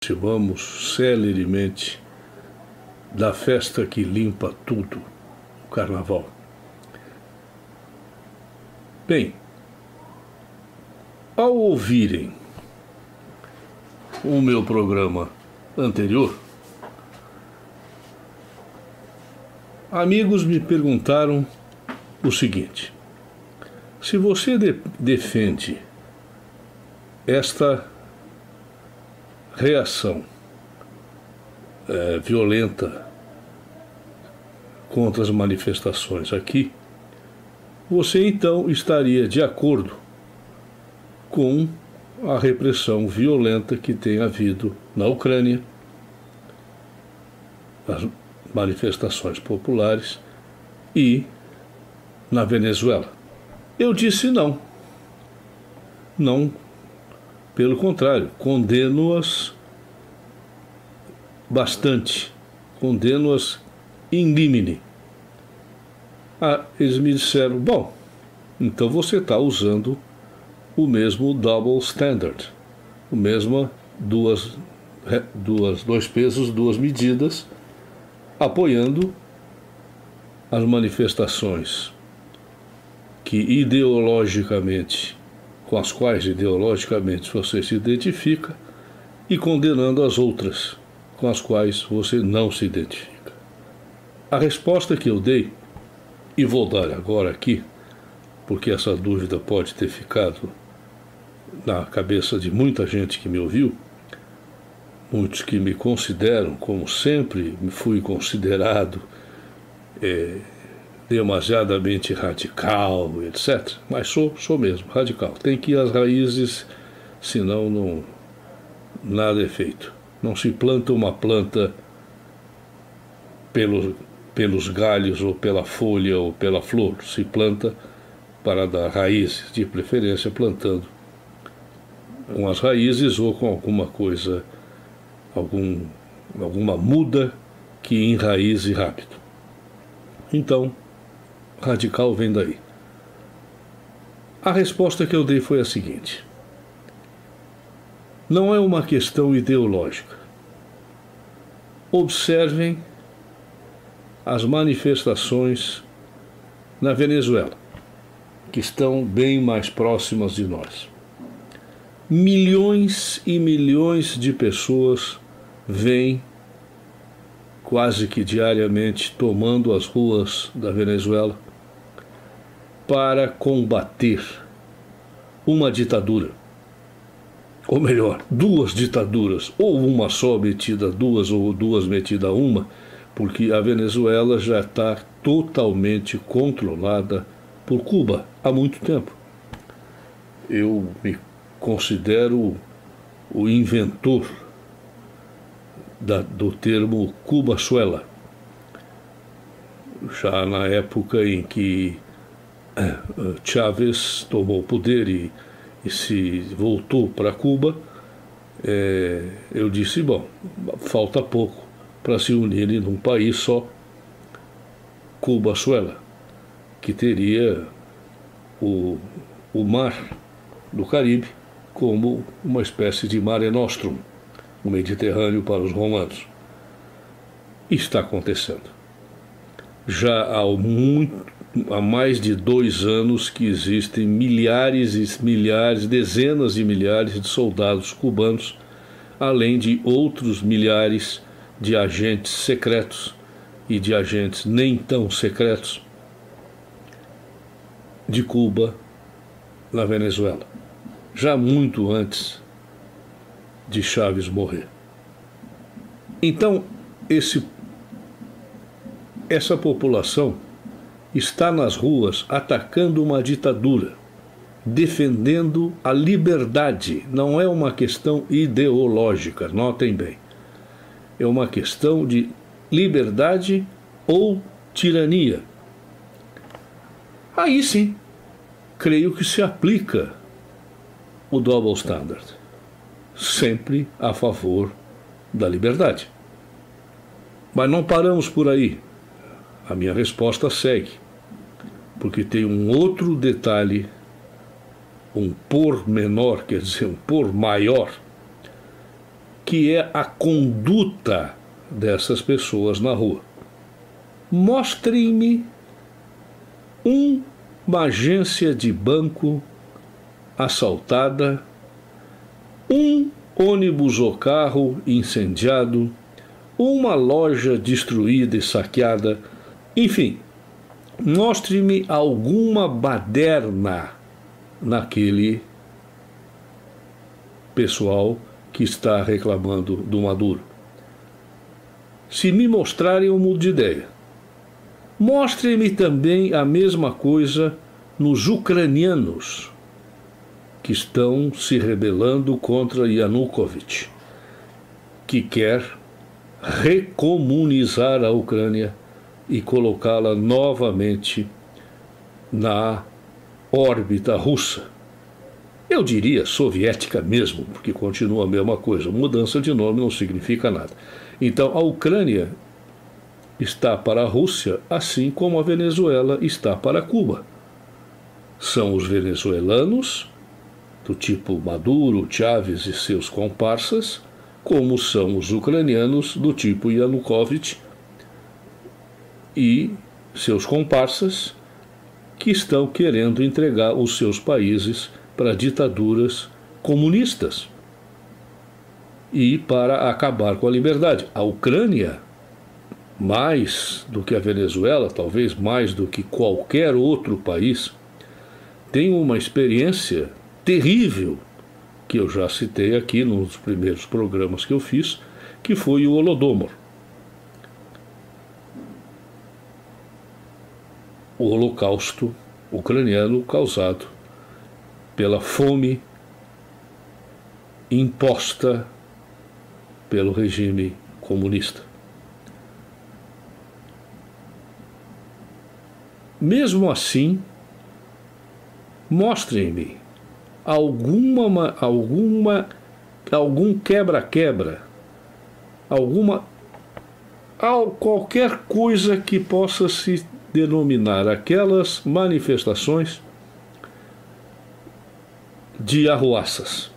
Aproximamos celeremente da festa que limpa tudo, o Carnaval. Bem, ao ouvirem o meu programa anterior, amigos me perguntaram o seguinte: se você defende esta reação violenta contra as manifestações aqui, você então estaria de acordo com a repressão violenta que tem havido na Ucrânia, as manifestações populares e na Venezuela? Eu disse não. Não, pelo contrário, condeno-as bastante, condeno-as in limine. Eles me disseram: bom, então você está usando o mesmo double standard, o mesmo dois pesos, duas medidas, apoiando as manifestações com as quais ideologicamente você se identifica, e condenando as outras com as quais você não se identifica. A resposta que eu dei, e vou dar agora aqui, porque essa dúvida pode ter ficado na cabeça de muita gente que me ouviu, muitos que me consideram, como sempre me fui considerado, demasiadamente radical, etc. Mas sou mesmo radical. Tem que ir às raízes, senão nada é feito. Não se planta uma planta pelos galhos, ou pela folha, ou pela flor. Se planta para dar raízes, de preferência plantando com as raízes ou com alguma coisa, alguma muda que enraize rápido. Então, radical vem daí. A resposta que eu dei foi a seguinte: não é uma questão ideológica. Observem as manifestações na Venezuela, que estão bem mais próximas de nós. Milhões e milhões de pessoas vêm quase que diariamente tomando as ruas da Venezuela para combater uma ditadura, ou melhor, duas ditaduras, ou uma só metida duas, ou duas metida uma, porque a Venezuela já está totalmente controlada por Cuba há muito tempo. Eu me considero o inventor do termo Cuba-suela, já na época em que Chávez tomou o poder e se voltou para Cuba. Eu disse: bom, falta pouco para se unirem num país só, Cuba-suela, que teria o mar do Caribe como uma espécie de Mare Nostrum, o Mediterrâneo para os romanos. Está acontecendo. Já há mais de 2 anos que existem milhares e milhares, dezenas de milhares de soldados cubanos, além de outros milhares de agentes secretos e de agentes nem tão secretos de Cuba na Venezuela, já muito antes de Chávez morrer. Então, essa população está nas ruas atacando uma ditadura, defendendo a liberdade. Não é uma questão ideológica, notem bem. É uma questão de liberdade ou tirania. Aí sim, creio que se aplica o double standard, sempre a favor da liberdade. Mas não paramos por aí. A minha resposta segue, porque tem um outro detalhe, um por menor, quer dizer, um por maior, que é a conduta dessas pessoas na rua. Mostrem-me uma agência de banco assaltada, um ônibus ou carro incendiado, uma loja destruída e saqueada, enfim, mostre-me alguma baderna naquele pessoal que está reclamando do Maduro. Se me mostrarem, eu mudo de ideia. Mostrem-me também a mesma coisa nos ucranianos que estão se rebelando contra Yanukovych, que quer recomunizar a Ucrânia e colocá-la novamente na órbita russa. Eu diria soviética mesmo, porque continua a mesma coisa. Mudança de nome não significa nada. Então, a Ucrânia está para a Rússia, assim como a Venezuela está para Cuba. São os venezuelanos, do tipo Maduro, Chávez e seus comparsas, como são os ucranianos, do tipo Yanukovych e seus comparsas, que estão querendo entregar os seus países para ditaduras comunistas e para acabar com a liberdade. A Ucrânia, mais do que a Venezuela, talvez mais do que qualquer outro país, tem uma experiência terrível, que eu já citei aqui nos primeiros programas que eu fiz, que foi o Holodomor. O Holocausto ucraniano causado pela fome imposta pelo regime comunista. Mesmo assim, mostrem-me algum quebra-quebra, qualquer coisa que possa se denominar aquelas manifestações de arruaças,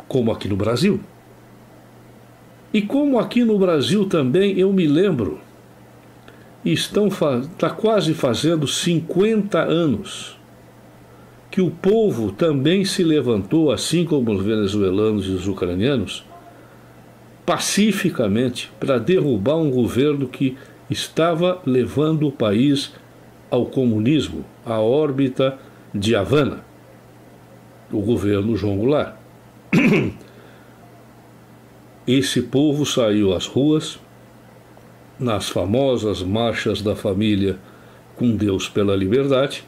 como aqui no Brasil. E como aqui no Brasil também, eu me lembro, está quase fazendo 50 anos, que o povo também se levantou, assim como os venezuelanos e os ucranianos, pacificamente para derrubar um governo que estava levando o país ao comunismo, à órbita de Havana, o governo João Goulart. Esse povo saiu às ruas, nas famosas marchas da família com Deus pela liberdade,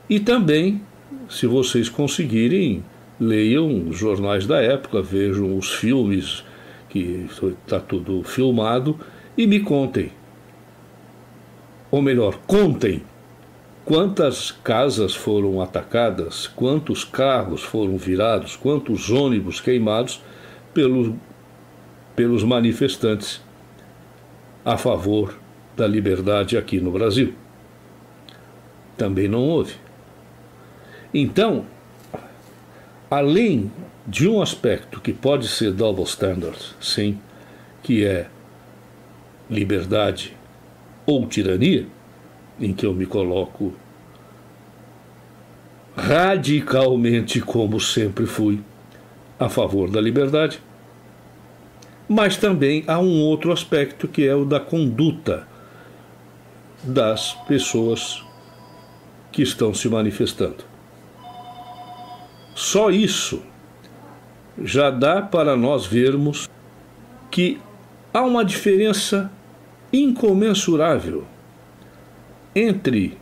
e também, se vocês conseguirem, leiam os jornais da época, vejam os filmes, que está tudo filmado, e me contem. Ou melhor, contem quantas casas foram atacadas, quantos carros foram virados, quantos ônibus queimados pelos manifestantes a favor da liberdade aqui no Brasil. Também não houve. Então, além de um aspecto que pode ser double standard, sim, que é liberdade ou tirania, em que eu me coloco radicalmente, como sempre fui, a favor da liberdade, mas também há um outro aspecto que é o da conduta das pessoas que estão se manifestando. Só isso já dá para nós vermos que há uma diferença incomensurável entre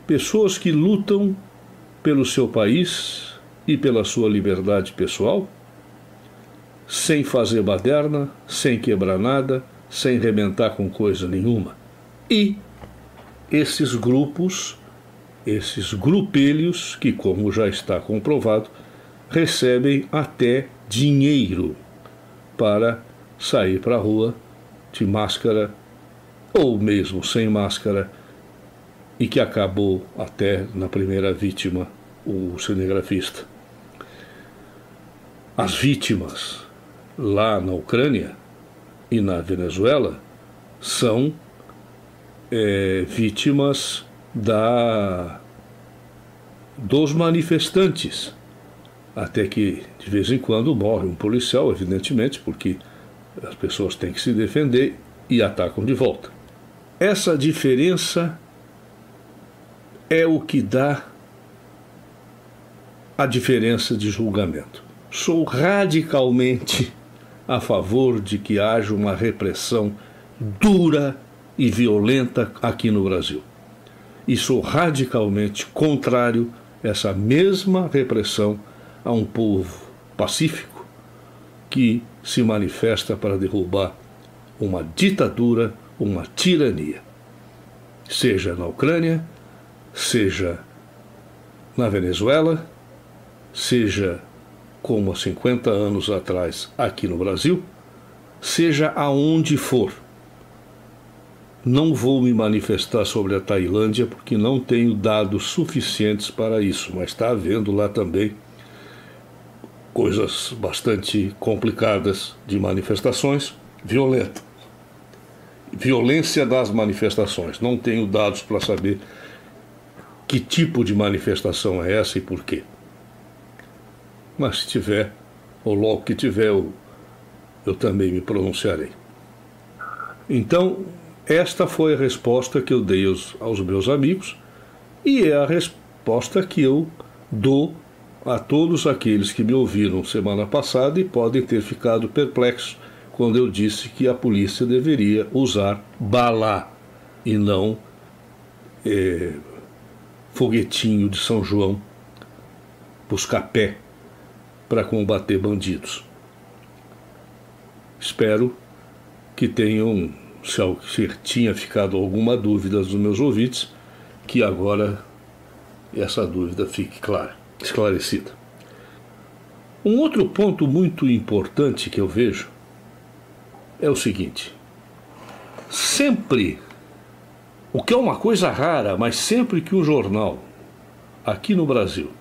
pessoas que lutam pelo seu país e pela sua liberdade pessoal, sem fazer baderna, sem quebrar nada, sem rebentar com coisa nenhuma, e esses grupos, esses grupelhos que, como já está comprovado, recebem até dinheiro para sair para a rua de máscara ou mesmo sem máscara, e que acabou até na primeira vítima, o cinegrafista. As vítimas lá na Ucrânia e na Venezuela são vítimas dos manifestantes, até que de vez em quando morre um policial, evidentemente, porque as pessoas têm que se defender e atacam de volta. Essa diferença é o que dá a diferença de julgamento. Sou radicalmente a favor de que haja uma repressão dura e violenta aqui no Brasil. E sou radicalmente contrário a essa mesma repressão a um povo pacífico que se manifesta para derrubar uma ditadura, uma tirania, seja na Ucrânia, seja na Venezuela, seja como há 50 anos atrás aqui no Brasil, seja aonde for. Não vou me manifestar sobre a Tailândia porque não tenho dados suficientes para isso, mas está havendo lá também coisas bastante complicadas de manifestações violentas. Violência das manifestações. Não tenho dados para saber que tipo de manifestação é essa e por quê. Mas se tiver, ou logo que tiver, eu também me pronunciarei. Então, esta foi a resposta que eu dei aos meus amigos e é a resposta que eu dou a todos aqueles que me ouviram semana passada e podem ter ficado perplexos quando eu disse que a polícia deveria usar bala e não foguetinho de São João, busca-pé, para combater bandidos. Espero que tenham, se tinha ficado alguma dúvida dos meus ouvintes, que agora essa dúvida fique clara, esclarecida. Um outro ponto muito importante que eu vejo é o seguinte: sempre, o que é uma coisa rara, mas sempre que um jornal, aqui no Brasil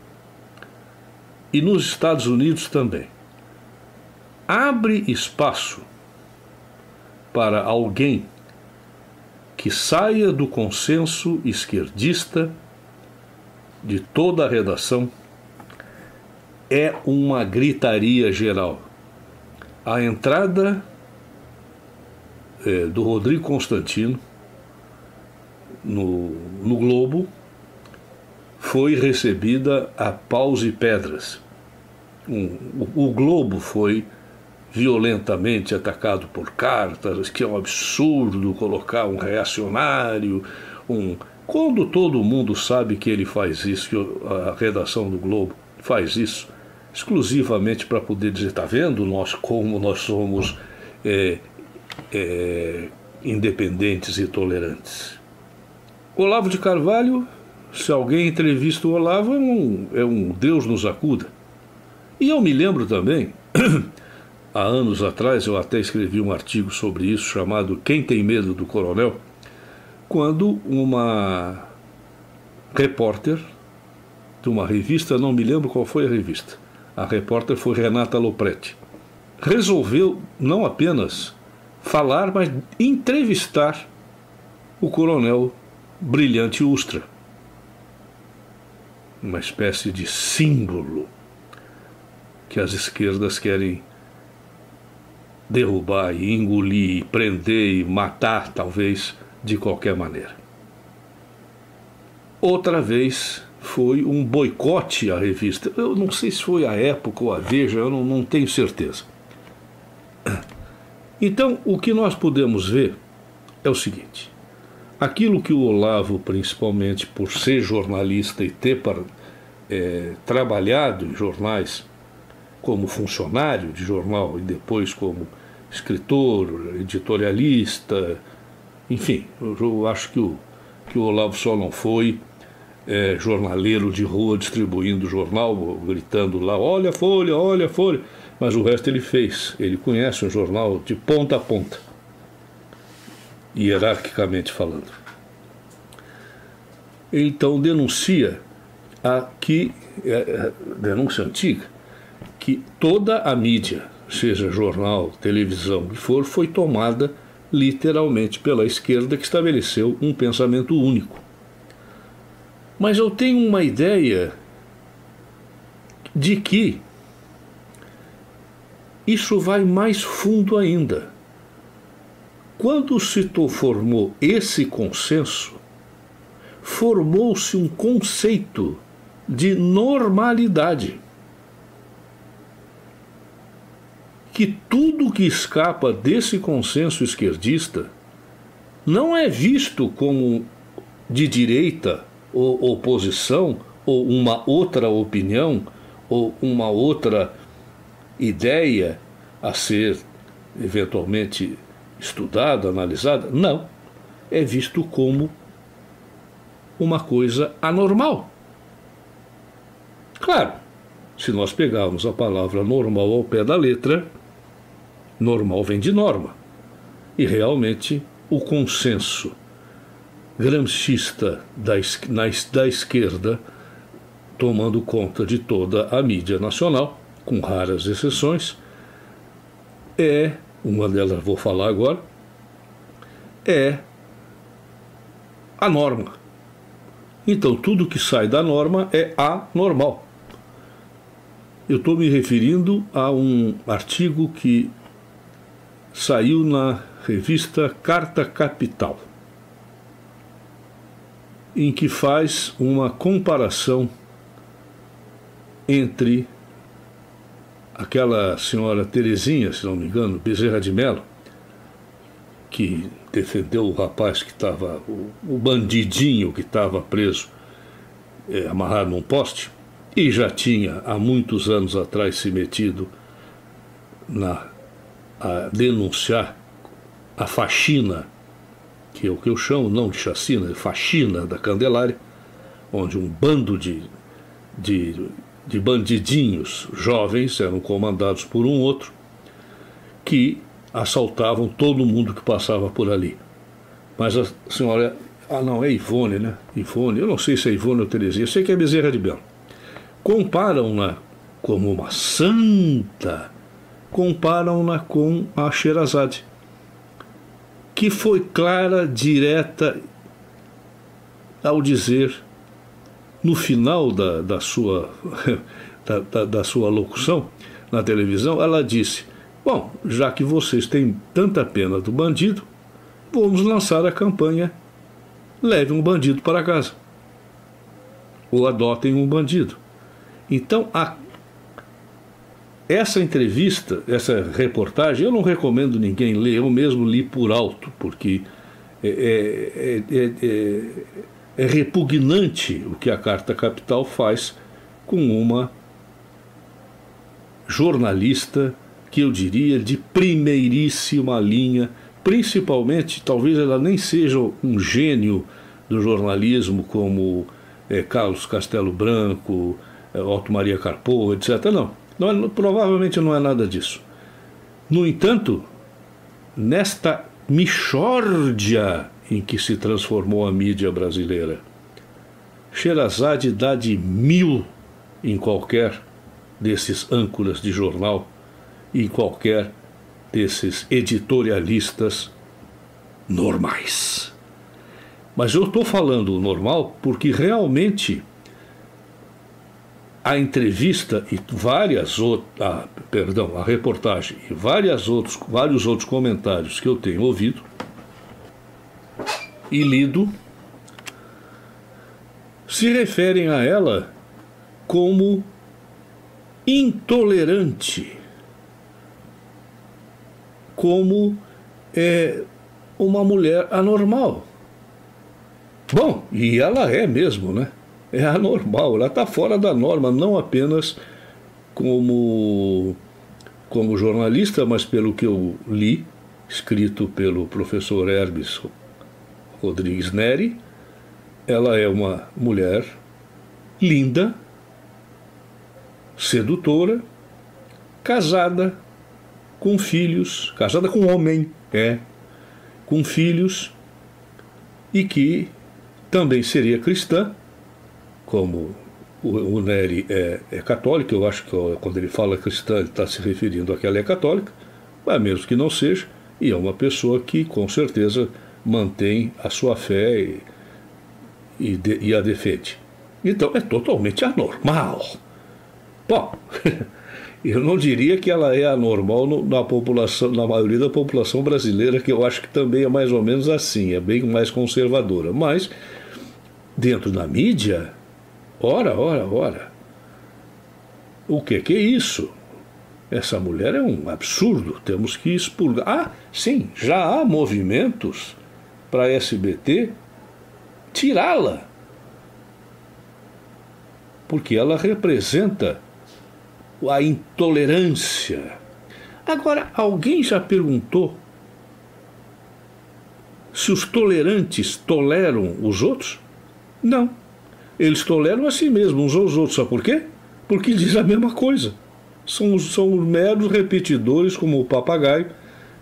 e nos Estados Unidos também, abre espaço para alguém que saia do consenso esquerdista de toda a redação, é uma gritaria geral. A entrada do Rodrigo Constantino no Globo foi recebida a paus e pedras. O Globo foi violentamente atacado por cartas, que é um absurdo colocar um reacionário, quando todo mundo sabe que ele faz isso, que a redação do Globo faz isso exclusivamente para poder dizer, está vendo como nós somos independentes e tolerantes. Olavo de Carvalho, se alguém entrevista o Olavo, é um Deus nos acuda. E eu me lembro também, há anos atrás, eu até escrevi um artigo sobre isso, chamado Quem Tem Medo do Coronel, quando uma repórter de uma revista, não me lembro qual foi a revista, a repórter foi Renata Lopretti, resolveu não apenas falar, mas entrevistar o coronel Brilhante Ustra, uma espécie de símbolo que as esquerdas querem derrubar e engolir, e prender e matar, talvez, de qualquer maneira. Outra vez foi um boicote à revista. Eu não sei se foi a Época ou a Veja, eu não tenho certeza. Então, o que nós podemos ver é o seguinte: aquilo que o Olavo, principalmente por ser jornalista e ter trabalhado em jornais como funcionário de jornal e depois como escritor, editorialista, enfim, eu acho que o Olavo só não foi jornaleiro de rua distribuindo jornal, gritando lá, olha a Folha, mas o resto ele fez. Ele conhece um jornal de ponta a ponta, hierarquicamente falando. Então denuncia denúncia antiga, que toda a mídia, seja jornal, televisão, o que for, foi tomada literalmente pela esquerda, que estabeleceu um pensamento único. Mas eu tenho uma ideia de que isso vai mais fundo ainda. Quando se formou esse consenso, formou-se um conceito de normalidade. Que tudo que escapa desse consenso esquerdista não é visto como de direita ou oposição, ou uma outra opinião, ou uma outra ideia a ser eventualmente estudada, analisada. Não. É visto como uma coisa anormal. Claro, se nós pegarmos a palavra normal ao pé da letra, normal vem de norma. E realmente o consenso gramscista da esquerda, tomando conta de toda a mídia nacional, com raras exceções, uma delas vou falar agora, é a norma. Então tudo que sai da norma é anormal. Eu estou me referindo a um artigo que saiu na revista Carta Capital, em que faz uma comparação entre aquela senhora Terezinha, se não me engano, Bezerra de Mello, que defendeu o rapaz que estava, o bandidinho que estava preso, amarrado num poste, e já tinha há muitos anos atrás se metido a denunciar a faxina, que é o que eu chamo, não de chacina, de faxina da Candelária, onde um bando de bandidinhos jovens eram comandados por um outro, que assaltavam todo mundo que passava por ali. Mas a senhora, não, é Ivone, né? Ivone, eu não sei se é Ivone ou Terezinha, eu sei que é Bezerra de Mello. Comparam-na como uma santa, comparam-na com a Sherazade, que foi clara, direta, ao dizer, no final da sua locução na televisão, ela disse: bom, já que vocês têm tanta pena do bandido, vamos lançar a campanha Leve um Bandido para Casa, ou Adotem um Bandido. Então, essa entrevista, essa reportagem, eu não recomendo ninguém ler, eu mesmo li por alto, porque é repugnante o que a Carta Capital faz com uma jornalista que eu diria de primeiríssima linha, principalmente, talvez ela nem seja um gênio do jornalismo como Carlos Castelo Branco, Otto Maria Carpo, etc. Não, provavelmente não é nada disso. No entanto, nesta mixórdia em que se transformou a mídia brasileira, Sherazade dá de 1000 em qualquer desses âncoras de jornal, em qualquer desses editorialistas normais. Mas eu estou falando normal porque realmente a entrevista e a reportagem e vários outros comentários que eu tenho ouvido e lido se referem a ela como intolerante, como uma mulher anormal. Bom, e ela é mesmo, né? É anormal, ela está fora da norma, não apenas como jornalista, mas pelo que eu li, escrito pelo professor Hermes Rodrigues Neri. Ela é uma mulher linda, sedutora, casada com filhos, casada com homem, com filhos, e que também seria cristã, como o Neri é católico, eu acho que quando ele fala cristã, ele está se referindo a que ela é católica, mas mesmo que não seja, e é uma pessoa que com certeza mantém a sua fé e a defende. Então é totalmente anormal. Bom, eu não diria que ela é anormal na população, na maioria da população brasileira, que eu acho que também é mais ou menos assim, é bem mais conservadora. Mas dentro da mídia, ora. O que é isso? Essa mulher é um absurdo, temos que expurgar. Ah, sim, já há movimentos para a SBT tirá-la, porque ela representa a intolerância. Agora, alguém já perguntou se os tolerantes toleram os outros? Não. Eles toleram a si mesmos, uns aos outros. Sabe por quê? Porque diz a mesma coisa. São meros repetidores, como o papagaio,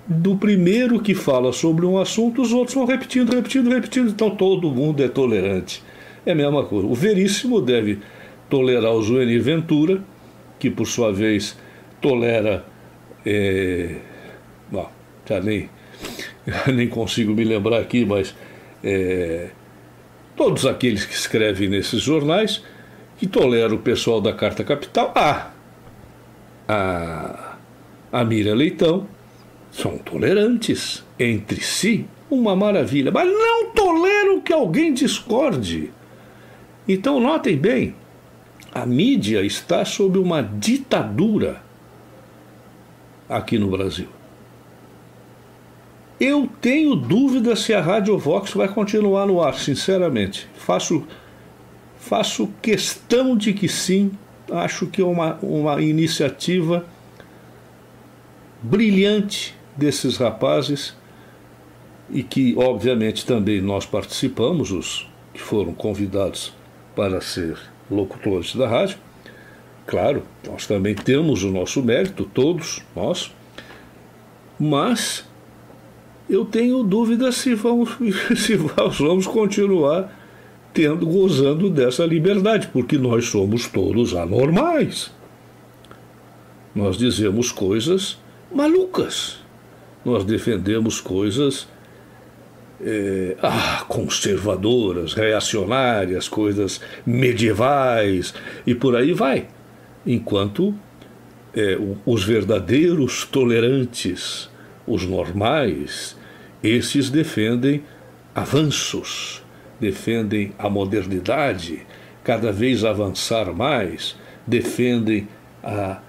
do primeiro que fala sobre um assunto, os outros vão repetindo. Então todo mundo é tolerante. É a mesma coisa. O Veríssimo deve tolerar o Zuenir Ventura, que por sua vez tolera... Bom, já nem consigo me lembrar aqui, mas todos aqueles que escrevem nesses jornais, que toleram o pessoal da Carta Capital, a Miriam Leitão, são tolerantes entre si, uma maravilha, mas não toleram que alguém discorde. Então notem bem, a mídia está sob uma ditadura aqui no Brasil. Eu tenho dúvida se a Rádio Vox vai continuar no ar, sinceramente. Faço questão de que sim. Acho que é uma iniciativa brilhante desses rapazes e que, obviamente, também nós participamos, os que foram convidados para ser locutores da rádio. Claro, nós também temos o nosso mérito, todos nós, mas eu tenho dúvida se vamos continuar gozando dessa liberdade, porque nós somos todos anormais. Nós dizemos coisas malucas, nós defendemos coisas conservadoras, reacionárias, coisas medievais e por aí vai. Enquanto os verdadeiros tolerantes, os normais, esses defendem avanços, defendem a modernidade, cada vez avançar mais, defendem a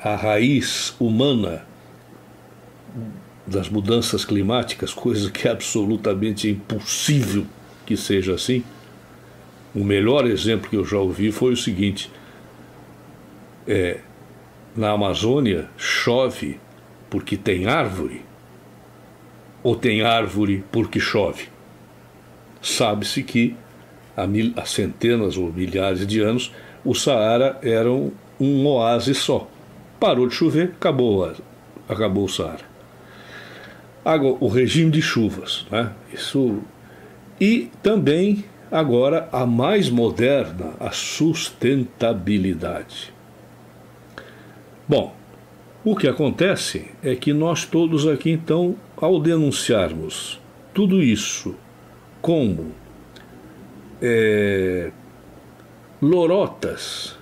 raiz humana das mudanças climáticas, coisa que é absolutamente impossível que seja assim. O melhor exemplo que eu já ouvi foi o seguinte: na Amazônia chove porque tem árvore ou tem árvore porque chove? Sabe-se que há centenas ou milhares de anos o Saara era um oásis só. Parou de chover, acabou o Saara. Agora, o regime de chuvas, né? Isso. E também, agora, a mais moderna, a sustentabilidade. Bom, o que acontece é que nós todos aqui, então, ao denunciarmos tudo isso como lorotas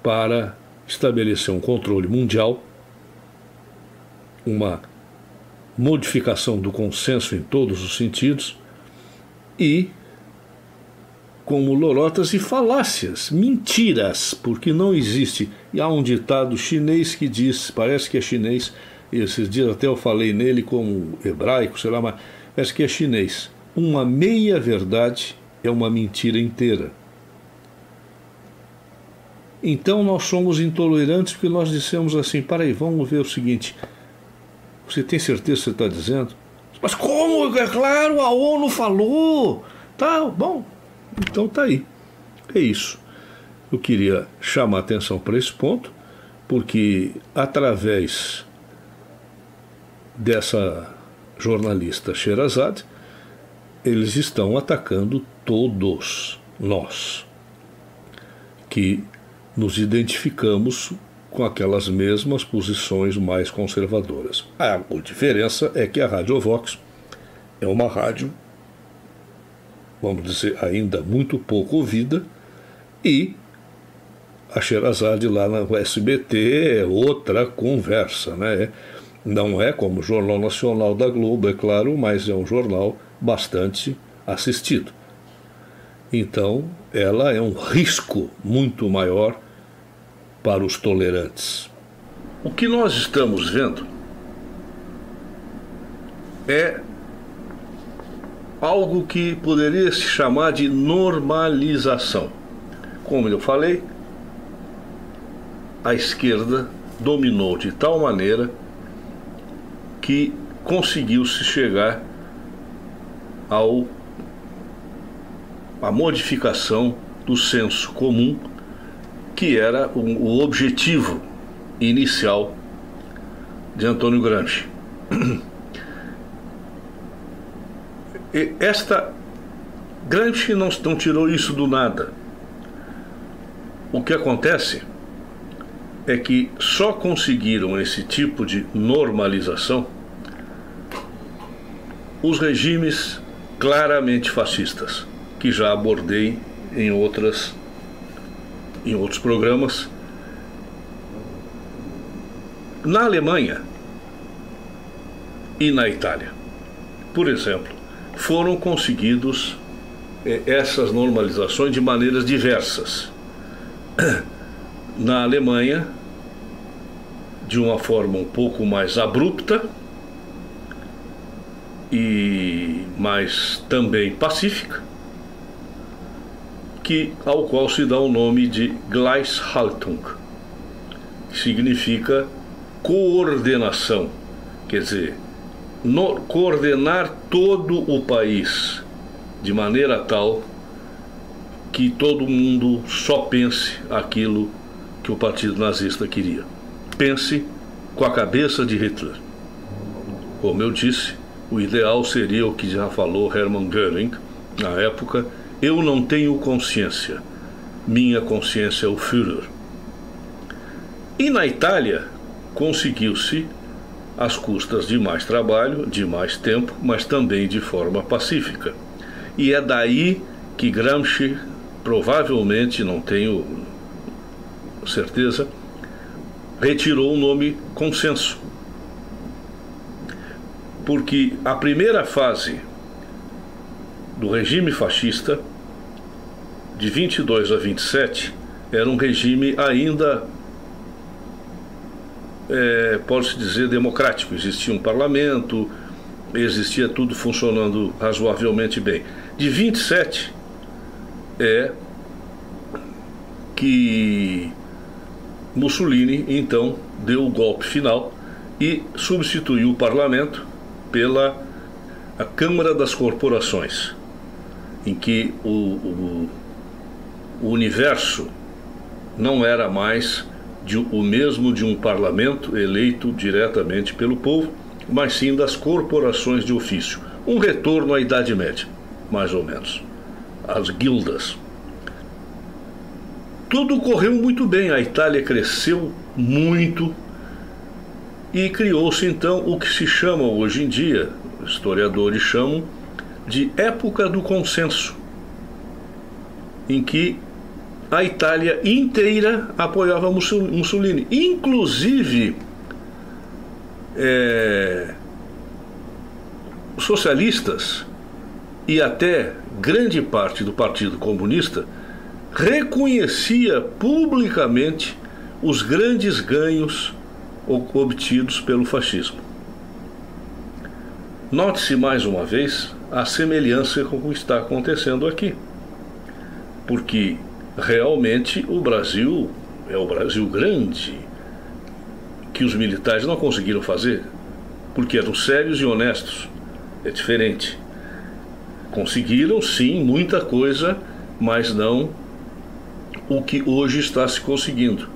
para estabelecer um controle mundial, uma modificação do consenso em todos os sentidos, e como lorotas e falácias, mentiras, porque não existe. E há um ditado chinês que diz, parece que é chinês, e esses dias até eu falei nele como hebraico, sei lá, mas parece que é chinês: uma meia verdade é uma mentira inteira. Então nós somos intolerantes porque nós dissemos assim: para aí, vamos ver o seguinte, você tem certeza que você está dizendo? Mas como? É claro, a ONU falou. Tá, bom, então tá aí. É isso. Eu queria chamar a atenção para esse ponto, porque através dessa jornalista Sherazade, eles estão atacando todos nós, que nos identificamos com aquelas mesmas posições mais conservadoras. A diferença é que a Rádio Vox é uma rádio, vamos dizer, ainda muito pouco ouvida, e a Sherazade lá no SBT é outra conversa, né? Não é como o Jornal Nacional da Globo, é claro, mas é um jornal bastante assistido. Então, ela é um risco muito maior para os tolerantes. O que nós estamos vendo é algo que poderia se chamar de normalização. Como eu falei, a esquerda dominou de tal maneira que conseguiu-se chegar à modificação do senso comum, que era o objetivo inicial de Antônio Gramsci. Gramsci não tirou isso do nada. O que acontece é que só conseguiram esse tipo de normalização os regimes claramente fascistas, que já abordei em outros programas. Na Alemanha e na Itália, por exemplo, foram conseguidos essas normalizações de maneiras diversas. Na Alemanha, de uma forma um pouco mais abrupta, mas também pacífica, ao qual se dá o nome de Gleichschaltung, que significa coordenação, quer dizer, coordenar todo o país de maneira tal que todo mundo só pense aquilo que o Partido Nazista queria. Pense com a cabeça de Hitler. Como eu disse, o ideal seria o que já falou Hermann Göring na época: eu não tenho consciência, minha consciência é o Führer. E na Itália conseguiu-se às custas de mais trabalho, de mais tempo, mas também de forma pacífica. E é daí que Gramsci, provavelmente, não tenho certeza, retirou o nome consenso. Porque a primeira fase do regime fascista, de 22 a 27, era um regime ainda, pode-se dizer, democrático. Existia um parlamento, existia tudo funcionando razoavelmente bem. De 27 é que Mussolini, então, deu o golpe final e substituiu o parlamento pela a Câmara das Corporações, em que o universo não era mais o mesmo de um parlamento eleito diretamente pelo povo, mas sim das corporações de ofício. Um retorno à Idade Média, mais ou menos, as guildas. Tudo correu muito bem, a Itália cresceu muito e criou-se então o que se chama hoje em dia, historiadores chamam de época do consenso, em que a Itália inteira apoiava Mussolini, inclusive socialistas e até grande parte do Partido Comunista reconhecia publicamente os grandes ganhos obtidos pelo fascismo. Note-se mais uma vez a semelhança com o que está acontecendo aqui, porque realmente o Brasil é o Brasil grande, que os militares não conseguiram fazer, porque eram sérios e honestos. É diferente. Conseguiram sim muita coisa, mas não o que hoje está se conseguindo.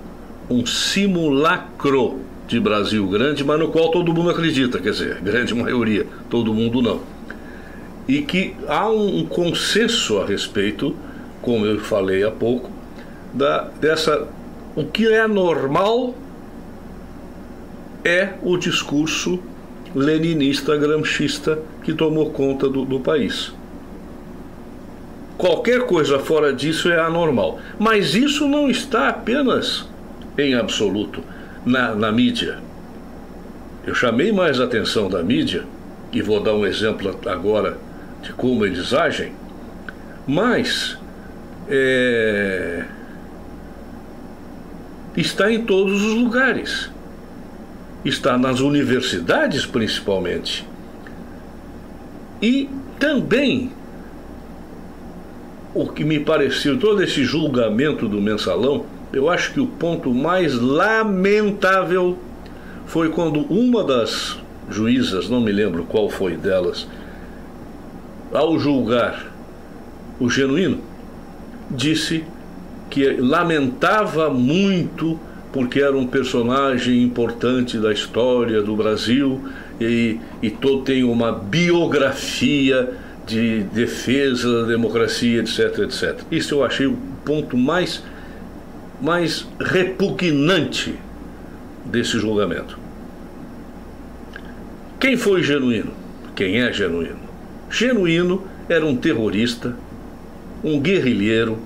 Um simulacro de Brasil grande, mas no qual todo mundo acredita, quer dizer, grande maioria, todo mundo não. e que há um consenso a respeito, como eu falei há pouco, o que é normal é o discurso leninista, gramscista que tomou conta do país. Qualquer coisa fora disso é anormal. Mas isso não está apenas em absoluto na mídia. Eu chamei mais a atenção da mídia, e vou dar um exemplo agora de como eles agem, mas está em todos os lugares. Está nas universidades, principalmente. E também, o que me pareceu, todo esse julgamento do Mensalão, eu acho que o ponto mais lamentável foi quando uma das juízas, não me lembro qual foi delas, ao julgar o Genuíno, disse que lamentava muito porque era um personagem importante da história do Brasil e tem uma biografia de defesa da democracia, etc, etc. Isso eu achei o ponto mais repugnante desse julgamento. Quem foi Genuíno? Quem é Genuíno? Genuíno era um terrorista, um guerrilheiro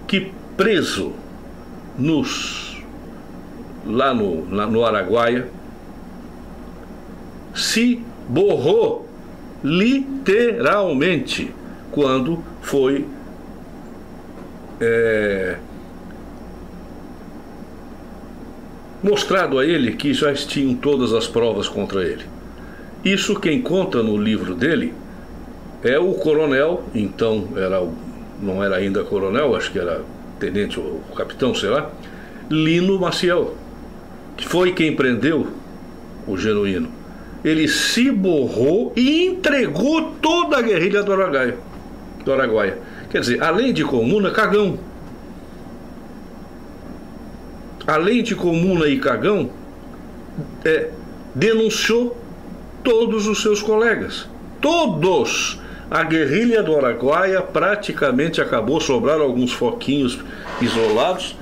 que, preso lá no Araguaia, se borrou literalmente quando foi mostrado a ele que já tinham todas as provas contra ele. Isso quem conta no livro dele é o coronel, então não era ainda coronel, acho que era tenente ou capitão, sei lá, Lino Maciel, que foi quem prendeu o Genuíno. Ele se borrou e entregou toda a guerrilha do Araguaia. Quer dizer, além de comuna, cagão. Além de comuna e cagão, denunciou todos os seus colegas. Todos! A guerrilha do Araguaia praticamente acabou, sobraram alguns foquinhos isolados,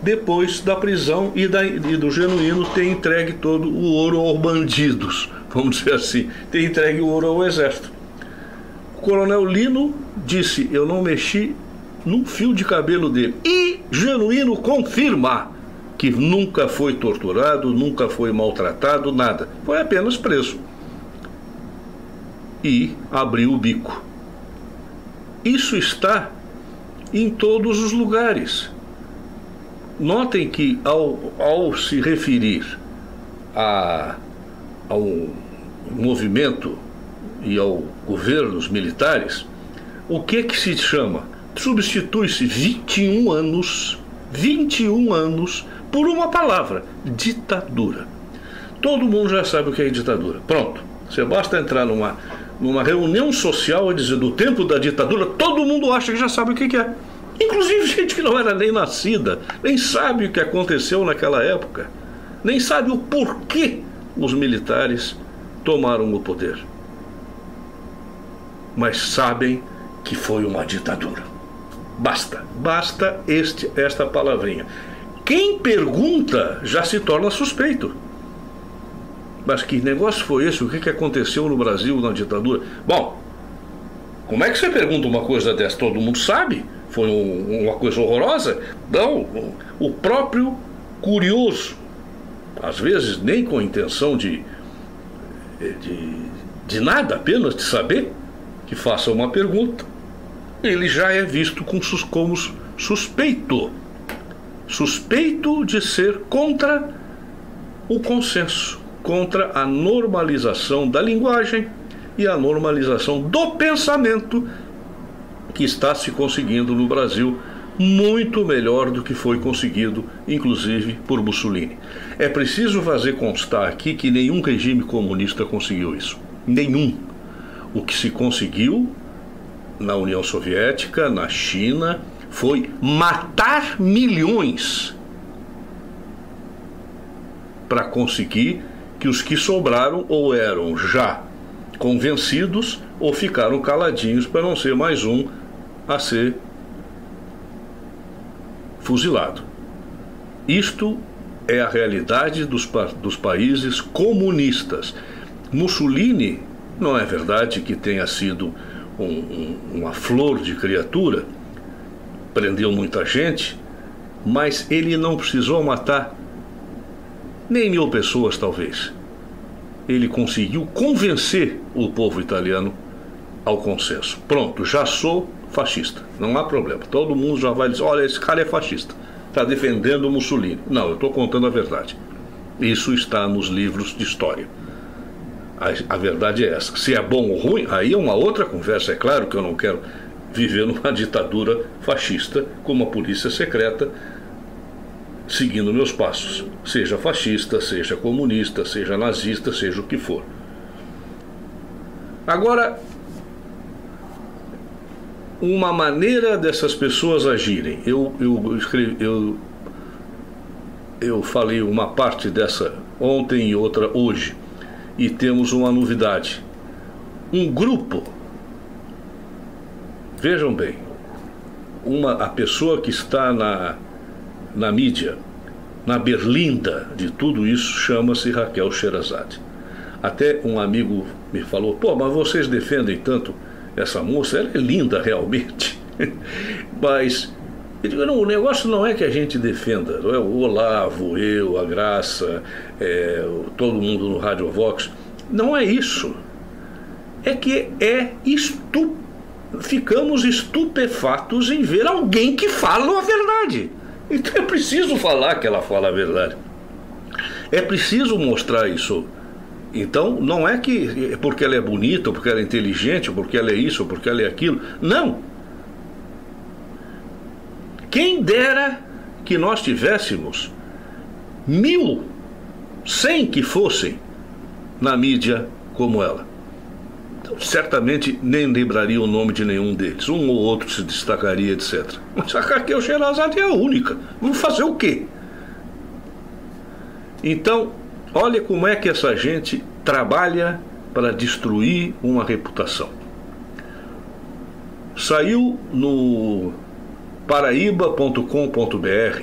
depois da prisão e do Genuíno ter entregue todo o ouro aos bandidos, vamos dizer assim, ter entregue o ouro ao exército. O coronel Lino disse: eu não mexi num fio de cabelo dele. E Genuíno confirma que nunca foi torturado, nunca foi maltratado, nada. Foi apenas preso. E abriu o bico. Isso está em todos os lugares. Notem que ao se referir ao movimento e ao governo dos militares, o que se chama? Substitui-se 21 anos por uma palavra: ditadura. Todo mundo já sabe o que é ditadura. Pronto. Você basta entrar numa reunião social e dizer do tempo da ditadura, todo mundo acha que já sabe o que é. Inclusive gente que não era nem nascida, nem sabe o que aconteceu naquela época, nem sabe o porquê os militares tomaram o poder. Mas sabem que foi uma ditadura. Basta esta palavrinha. Quem pergunta já se torna suspeito. Mas que negócio foi esse? O que aconteceu no Brasil na ditadura? Bom, como é que você pergunta uma coisa dessa? Todo mundo sabe. Foi uma coisa horrorosa? Não, o próprio curioso, às vezes nem com intenção de nada, apenas de saber, que faça uma pergunta, ele já é visto como suspeito. Suspeito de ser contra o consenso, contra a normalização da linguagem e a normalização do pensamento que está se conseguindo no Brasil muito melhor do que foi conseguido, inclusive, por Mussolini. É preciso fazer constar aqui que nenhum regime comunista conseguiu isso. Nenhum. O que se conseguiu na União Soviética, na China, foi matar milhões para conseguir que os que sobraram ou eram já convencidos ou ficaram caladinhos para não ser mais um a ser fuzilado. Isto é a realidade dos países comunistas. Mussolini, não é verdade que tenha sido uma flor de criatura, prendeu muita gente, mas ele não precisou matar nem 1000 pessoas, talvez. Ele conseguiu convencer o povo italiano ao consenso. Pronto, já sou fascista, não há problema. Todo mundo já vai dizer, olha, esse cara é fascista, está defendendo o Mussolini. Não, eu estou contando a verdade. Isso está nos livros de história. A verdade é essa. Se é bom ou ruim, aí é uma outra conversa. É claro que eu não quero viver numa ditadura fascista com uma polícia secreta seguindo meus passos. Seja fascista, seja comunista, seja nazista, seja o que for. Agora, uma maneira dessas pessoas agirem. Eu falei uma parte dessa ontem e outra hoje. E temos uma novidade. Um grupo, vejam bem, a pessoa que está na mídia, na berlinda de tudo isso, chama-se Raquel Sherazade. Até um amigo me falou, pô, mas vocês defendem tanto essa moça, ela é linda realmente. Mas eu digo, não, o negócio não é que a gente defenda, não é o Olavo, eu, a Graça, todo mundo no Rádio Vox. Não é isso. É que ficamos estupefatos em ver alguém que fala a verdade. Então é preciso falar que ela fala a verdade. É preciso mostrar isso. Então não é que porque ela é bonita, ou porque ela é inteligente, ou porque ela é isso, ou porque ela é aquilo. Não. Quem dera que nós tivéssemos 1000, 100 que fossem na mídia como ela. Então, certamente nem lembraria o nome de nenhum deles. Um ou outro se destacaria, etc. Mas a Raquel Sherazade é a única. Vamos fazer o quê? Então, olha como é que essa gente trabalha para destruir uma reputação. Saiu no paraíba.com.br,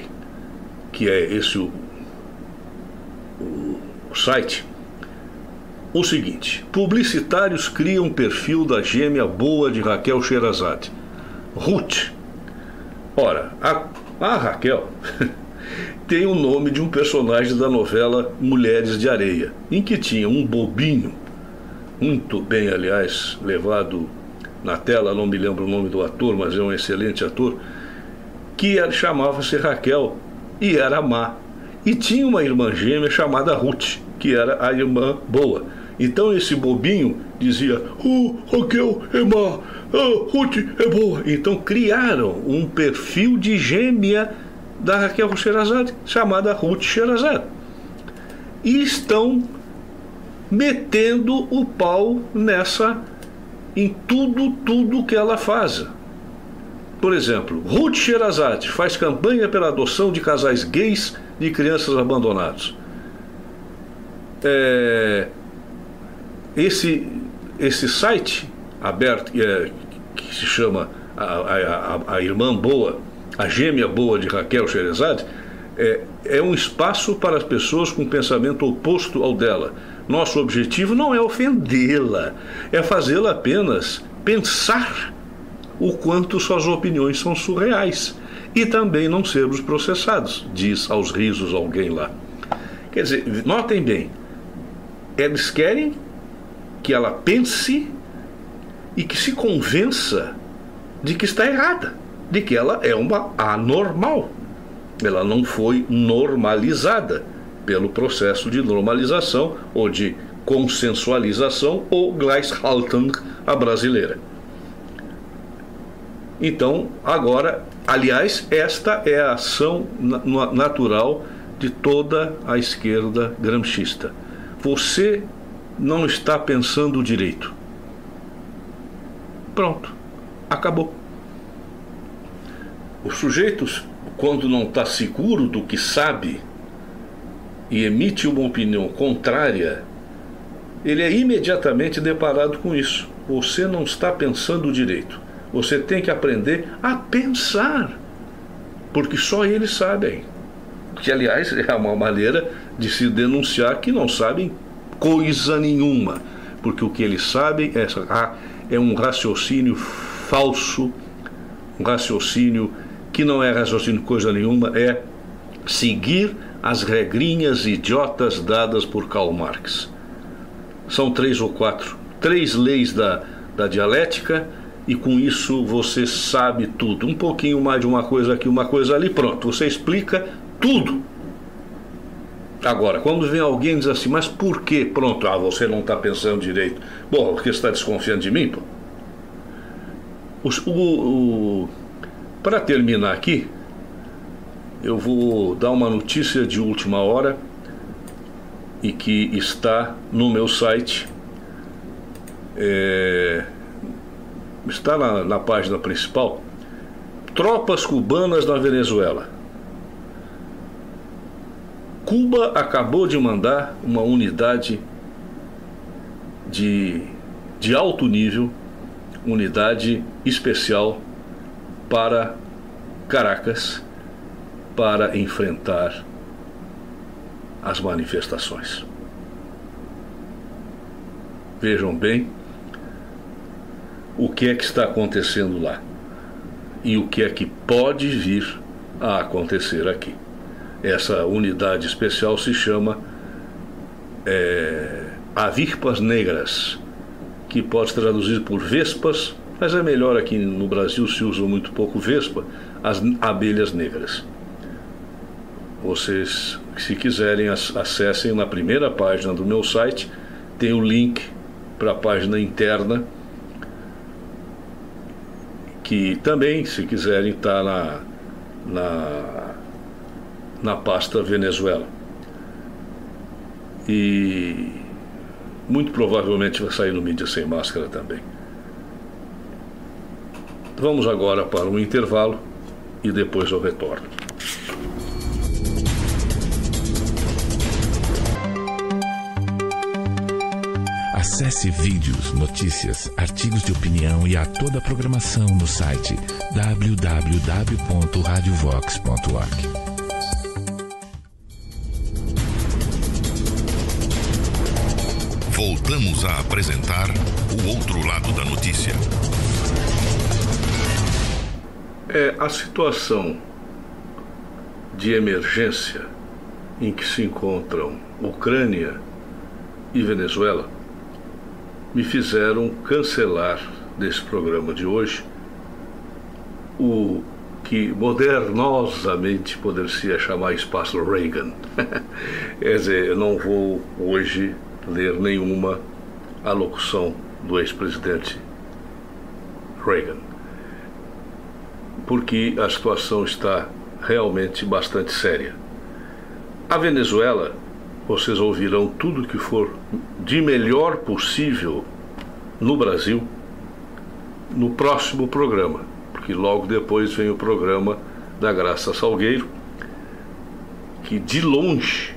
que é esse o site, o seguinte: publicitários criam perfil da gêmea boa de Raquel Sherazade, Ruth. Ora, a Raquel tem o nome de um personagem da novela Mulheres de Areia, em que tinha um bobinho, muito bem, aliás, levado na tela, não me lembro o nome do ator, mas é um excelente ator, que chamava-se Raquel e era má. E tinha uma irmã gêmea chamada Ruth, que era a irmã boa. Então esse bobinho dizia, Raquel é má, Ruth é boa. Então criaram um perfil de gêmea da Raquel Sherazade, chamada Ruth Sherazade. E estão metendo o pau em tudo que ela faz. Por exemplo, Ruth Sherazade faz campanha pela adoção de casais gays de crianças abandonados. Esse site aberto, que se chama a irmã boa, a gêmea boa de Raquel Sherazade, é um espaço para as pessoas com pensamento oposto ao dela. Nosso objetivo não é ofendê-la, é fazê-la apenas pensar o quanto suas opiniões são surreais e também não sermos processados, diz aos risos alguém lá. Quer dizer, notem bem, eles querem que ela pense e que se convença de que está errada, de que ela é uma anormal. Ela não foi normalizada pelo processo de normalização ou de consensualização ou Gleichschaltung à brasileira. Então, agora, aliás, esta é a ação natural de toda a esquerda gramscista. Você não está pensando direito. Pronto, acabou. Os sujeitos, quando não está seguro do que sabe e emite uma opinião contrária, ele é imediatamente deparado com isso. você não está pensando direito. Você tem que aprender a pensar, porque só eles sabem. Que, aliás, é uma maneira de se denunciar que não sabem coisa nenhuma, porque o que eles sabem é um raciocínio falso, um raciocínio que não é raciocínio coisa nenhuma, é seguir as regrinhas idiotas dadas por Karl Marx. São 3 ou 4, 3 leis da dialética, e com isso você sabe tudo. Um pouquinho mais de uma coisa aqui, uma coisa ali, pronto, você explica tudo. Agora, quando vem alguém e diz assim, mas por quê? Pronto, você não está pensando direito. Bom, porque você está desconfiando de mim, pô? Para terminar aqui, eu vou dar uma notícia de última hora e que está no meu site, está na página principal. Tropas cubanas na Venezuela. Cuba acabou de mandar uma unidade de alto nível, unidade especial para Caracas, para enfrentar as manifestações. Vejam bem o que é que está acontecendo lá e o que é que pode vir a acontecer aqui. Essa unidade especial se chama Avispas Negras, que pode traduzir por vespas, mas é melhor, aqui no Brasil se usa muito pouco vespa, as abelhas negras. Vocês, se quiserem, acessem na primeira página do meu site, tem o link para a página interna, que também, se quiserem, está na pasta Venezuela. E muito provavelmente vai sair no Mídia Sem Máscara também. Vamos agora para um intervalo e depois eu retorno. Acesse vídeos, notícias, artigos de opinião e a toda a programação no site www.radiovox.org. Voltamos a apresentar o outro lado da notícia. A situação de emergência em que se encontram Ucrânia e Venezuela me fizeram cancelar desse programa de hoje o que modernosamente poderia chamar Espaço Reagan. Quer dizer, eu não vou hoje ler nenhuma alocução do ex-presidente Reagan, porque a situação está realmente bastante séria. A Venezuela, vocês ouvirão tudo que for de melhor possível no Brasil no próximo programa, porque logo depois vem o programa da Graça Salgueiro, que de longe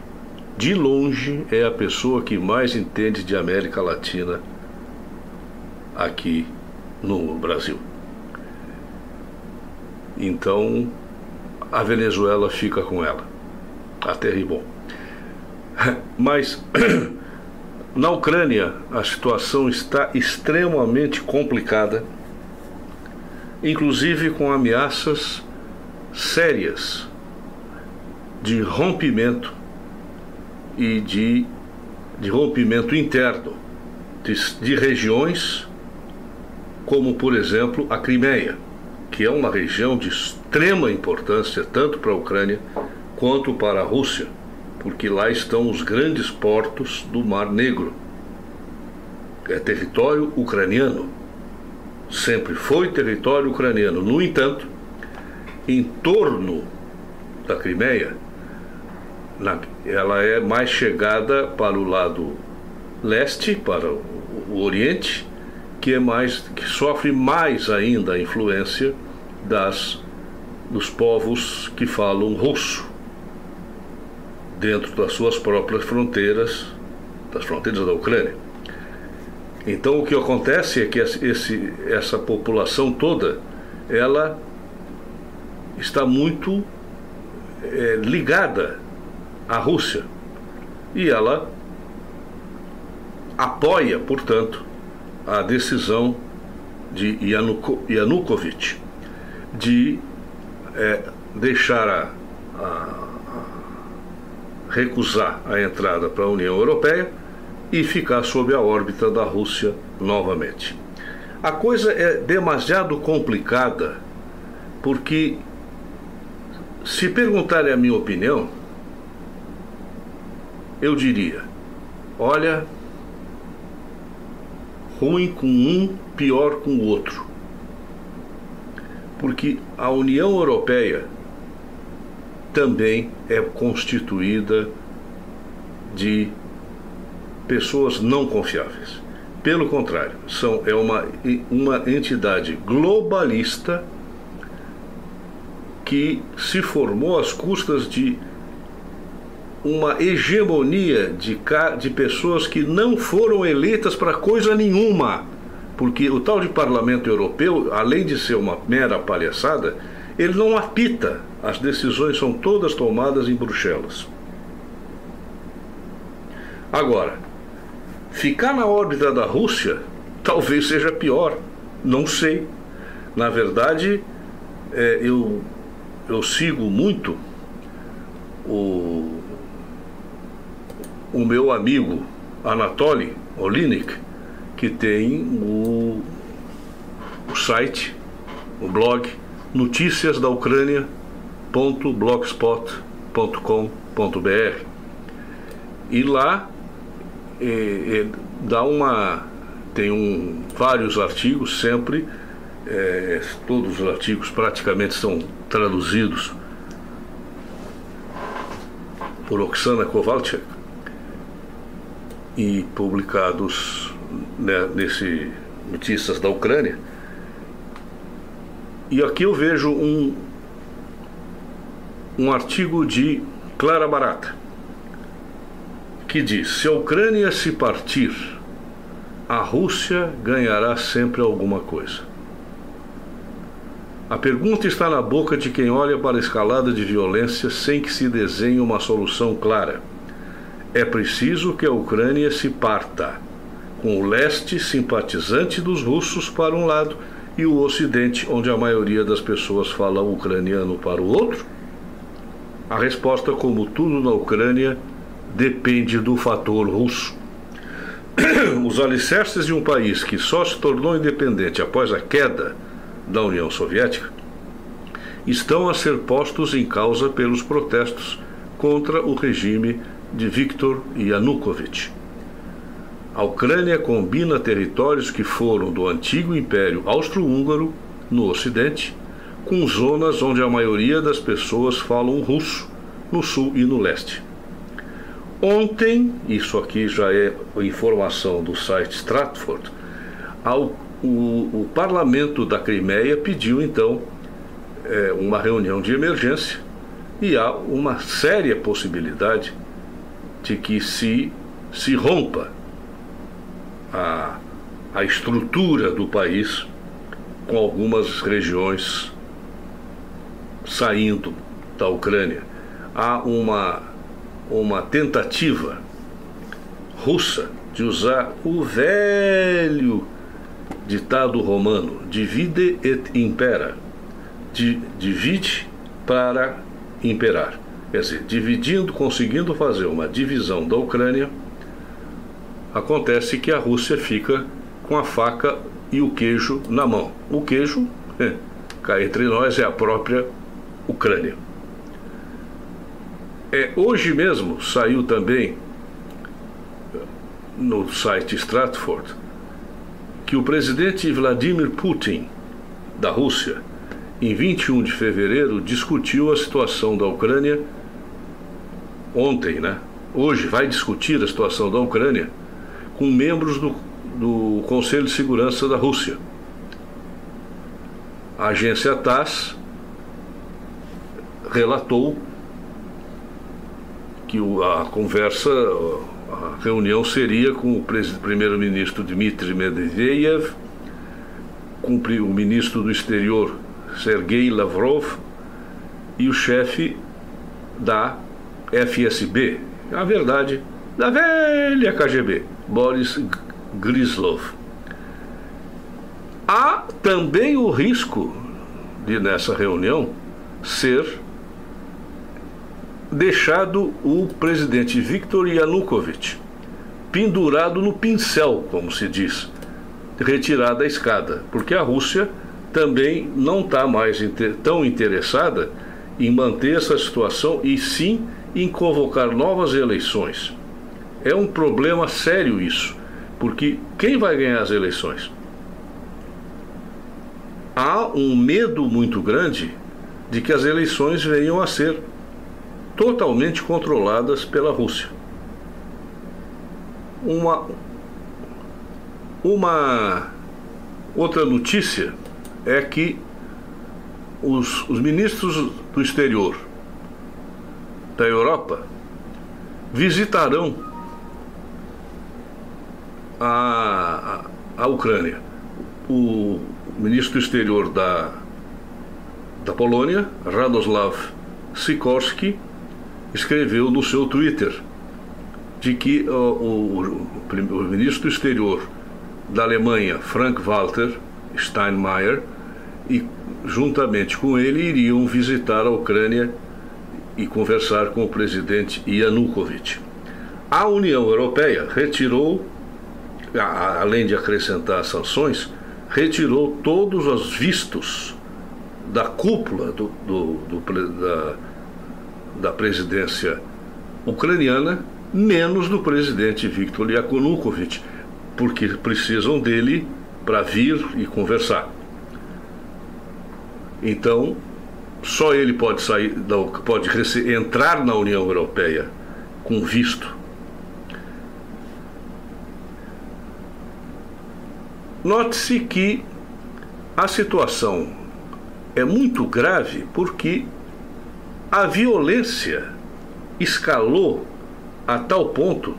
é a pessoa que mais entende de América Latina aqui no Brasil. Então a Venezuela fica com ela, até Ribon. Mas na Ucrânia a situação está extremamente complicada, inclusive com ameaças sérias de rompimento e de rompimento interno de regiões como, por exemplo, a Crimeia, que é uma região de extrema importância tanto para a Ucrânia quanto para a Rússia, porque lá estão os grandes portos do Mar Negro. É território ucraniano, sempre foi território ucraniano. No entanto, em torno da Crimeia, ela é mais chegada para o lado leste, para o Oriente, que sofre mais ainda a influência dos povos que falam russo dentro das suas próprias fronteiras, das fronteiras da Ucrânia. Então o que acontece é que essa população toda, ela está muito ligada à Rússia e ela apoia, portanto, a decisão de Yanukovych de deixar recusar a entrada para a União Europeia e ficar sob a órbita da Rússia novamente. A coisa é demasiado complicada, porque se perguntarem a minha opinião, eu diria: olha, ruim com um, pior com o outro. Porque a União Europeia também é constituída de pessoas não confiáveis. Pelo contrário, é uma entidade globalista que se formou às custas de uma hegemonia de pessoas que não foram eleitas para coisa nenhuma. Porque o tal de Parlamento Europeu, além de ser uma mera palhaçada, ele não apita. As decisões são todas tomadas em Bruxelas. Agora, ficar na órbita da Rússia talvez seja pior, não sei. Na verdade, eu sigo muito o meu amigo Anatoly Olinik, que tem o site, o blog Notícias da Ucrânia.blogspot.com.br, e lá tem vários artigos sempre, todos os artigos praticamente são traduzidos por Oksana Kowalczyk e publicados nesse Notícias da Ucrânia. E aqui eu vejo um artigo de Clara Barata, que diz: se a Ucrânia se partir, a Rússia ganhará sempre alguma coisa. A pergunta está na boca de quem olha para a escalada de violência sem que se desenhe uma solução clara. É preciso que a Ucrânia se parta, com o leste simpatizante dos russos para um lado e o ocidente, onde a maioria das pessoas fala ucraniano, para o outro? A resposta, como tudo na Ucrânia, depende do fator russo. Os alicerces de um país que só se tornou independente após a queda da União Soviética estão a ser postos em causa pelos protestos contra o regime de Viktor Yanukovych. A Ucrânia combina territórios que foram do antigo Império Austro-Húngaro, no Ocidente, com zonas onde a maioria das pessoas falam russo, no Sul e no Leste. Ontem, isso aqui já é informação do site Stratford, o parlamento da Crimeia pediu então uma reunião de emergência, e há uma séria possibilidade de que se rompa a estrutura do país, com algumas regiões saindo da Ucrânia. Há uma tentativa russa de usar o velho ditado romano, divide et impera, divide para imperar. Quer dizer, conseguindo fazer uma divisão da Ucrânia, acontece que a Rússia fica com a faca e o queijo na mão. O queijo, cá entre nós, é a própria Ucrânia. Hoje mesmo saiu também no site Stratford que o presidente Vladimir Putin, da Rússia, em 21 de fevereiro, discutiu a situação da Ucrânia ontem, Hoje vai discutir a situação da Ucrânia com membros do Conselho de Segurança da Rússia. A agência TASS relatou que a conversa, a reunião seria com o primeiro-ministro Dmitry Medvedev, com o ministro do exterior Sergei Lavrov e o chefe da FSB, na verdade, da velha KGB, Boris Gryzlov. Há também o risco de, nessa reunião, ser deixado o presidente Viktor Yanukovych pendurado no pincel, como se diz, retirado da escada, porque a Rússia também não está mais tão interessada em manter essa situação e sim em convocar novas eleições. É um problema sério isso, porque quem vai ganhar as eleições? Há um medo muito grande de que as eleições venham a ser totalmente controladas pela Rússia. Uma outra notícia é que os ministros do exterior da Europa visitarão a Ucrânia. O ministro do exterior da Polônia, Radoslaw Sikorski, escreveu no seu Twitter de que o ministro do exterior da Alemanha, Frank-Walter Steinmeier, e juntamente com ele iriam visitar a Ucrânia e conversar com o presidente Yanukovych. A União Europeia retirou, além de acrescentar sanções, retirou todos os vistos da cúpula da presidência ucraniana, menos do presidente Viktor Yanukovych, porque precisam dele para vir e conversar. Então, só ele pode entrar na União Europeia com visto. Note-se que a situação é muito grave porque a violência escalou a tal ponto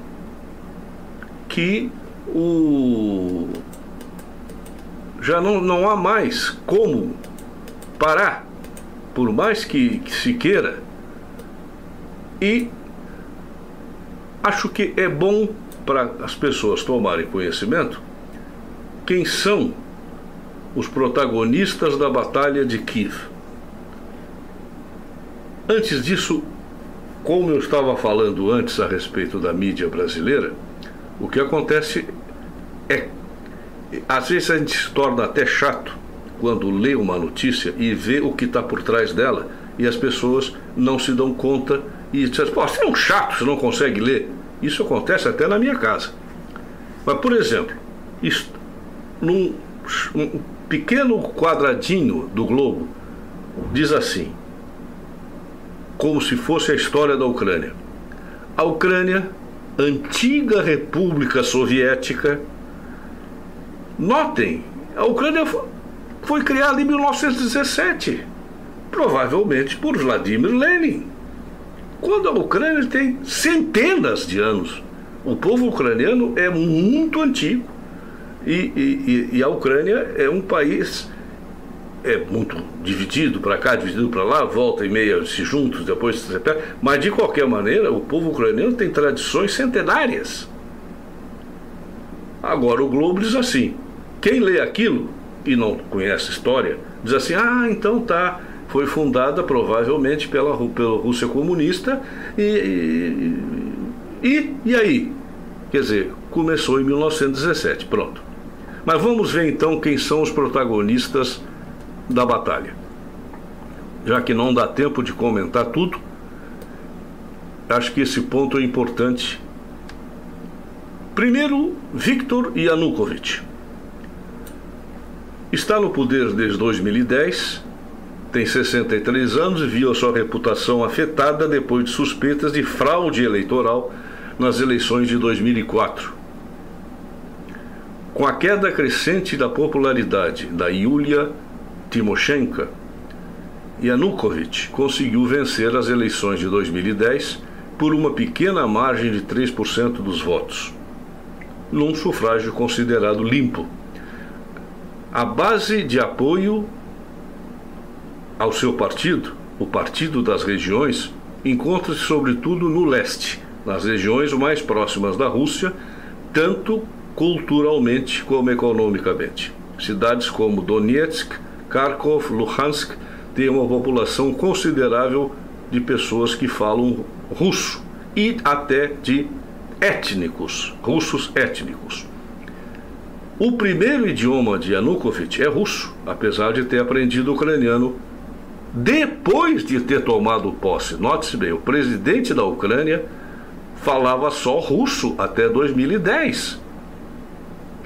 que já não há mais como parar, por mais que se queira. E acho que é bom para as pessoas tomarem conhecimento quem são os protagonistas da Batalha de Kiev. Antes disso, como eu estava falando antes a respeito da mídia brasileira, o que acontece é, às vezes a gente se torna até chato quando lê uma notícia e vê o que está por trás dela, e as pessoas não se dão conta e dizem: pô, você é um chato, você não consegue ler. Isso acontece até na minha casa. Mas, por exemplo, num pequeno quadradinho do globo, diz assim, como se fosse a história da Ucrânia: a Ucrânia, antiga República Soviética. Notem, a Ucrânia foi criada em 1917, provavelmente por Vladimir Lenin, quando a Ucrânia tem centenas de anos. O povo ucraniano é muito antigo e a Ucrânia é um país muito dividido para cá, dividido para lá, volta e meia se juntam, depois se separam, mas de qualquer maneira o povo ucraniano tem tradições centenárias. Agora o Globo diz assim, quem lê aquilo e não conhece a história, diz assim: então tá, foi fundada provavelmente pela Rússia comunista e aí? Quer dizer, começou em 1917, pronto. Mas vamos ver então quem são os protagonistas da batalha. Já que não dá tempo de comentar tudo, acho que esse ponto é importante. Primeiro, Viktor Yanukovych. Está no poder desde 2010, tem 63 anos e viu a sua reputação afetada depois de suspeitas de fraude eleitoral nas eleições de 2004. Com a queda crescente da popularidade da Yulia Tymoshenko, Yanukovych conseguiu vencer as eleições de 2010 por uma pequena margem de 3% dos votos, num sufrágio considerado limpo. A base de apoio ao seu partido, o Partido das Regiões, encontra-se sobretudo no leste, nas regiões mais próximas da Rússia, tanto culturalmente como economicamente. Cidades como Donetsk, Kharkov, Luhansk têm uma população considerável de pessoas que falam russo e até de étnicos, russos étnicos. O primeiro idioma de Yanukovych é russo, apesar de ter aprendido ucraniano depois de ter tomado posse. Note-se bem, o presidente da Ucrânia falava só russo até 2010,